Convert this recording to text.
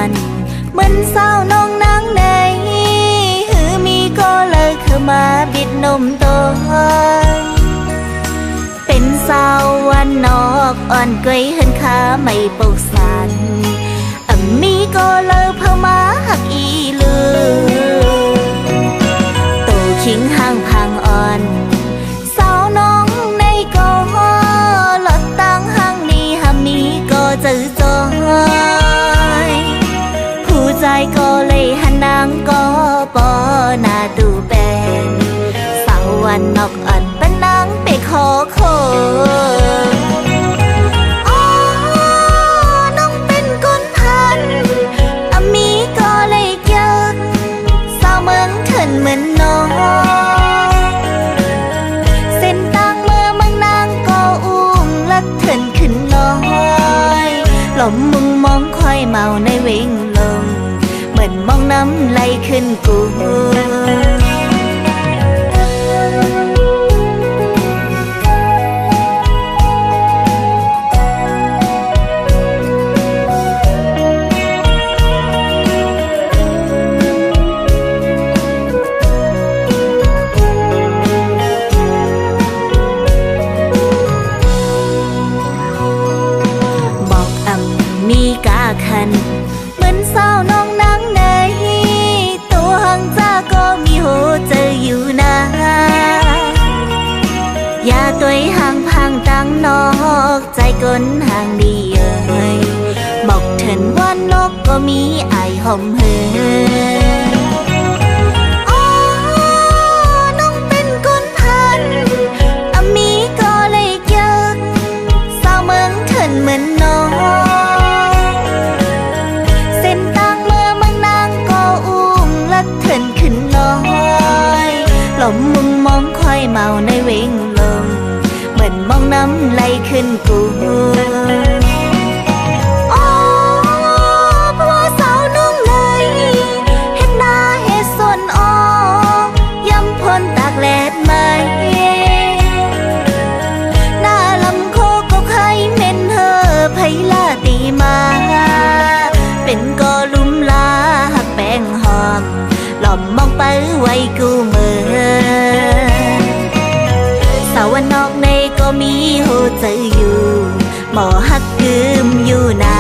นเหมือนสาวน้องนางในหือมีก็เลยคือมาบิดนมตัวเป็นสาววันนอกอ่อนกวยเหินขาไม่ปกสันมีก็เลยเพิ่มมาหักอีลือโตคิงห่างพังอ่อนสาวน้องในก็หลดตั้งห่างนี้หามีก็จือจอยผู้ใจก็เลยหันนางก็ปอหน้าตูเป็นสาววันนอกอ่อนเป็นนางไปขอโคเหมือนน้องเส้นตั้งเมื่อมังนางก็อุ้มลัดเถินขึ้นน้อยหลมมุงมองคอยเมาในเวงลงเหมือนมองน้ำไหลขึ้นกูมีกาคันเหมือนสาวน้องนางในตัวหังจ้าก็มีโหเจออยู่นะอย่าตัวห่างพังตั้งนอกใจก้นห่างดีเอ่ยบอกเถินว่านกก็มีไอหอมเฮน้องเป็นก้นพันมีก็เลยเยอะสาวเมืองเถินเหมือนน้องขึ้นน้อยหลมมุงมองคอยเมาในเวงลงเหมือนมองน้ำไหลขึ้นกูเพราะสาวน้องเลยเฮ็ดหน้าเฮ็ดส่วนย้ำพ้นตากแดดไหมหน้าลำโคก็ใครเม่นเฮอไผลาตีมาเป็นก็ลุ่มลาหักแป้งหอมหล่อมมองไปไว้กูเมื่อสาวนอกในก็มีโหเจออยู่หมอหักกึมอยู่นา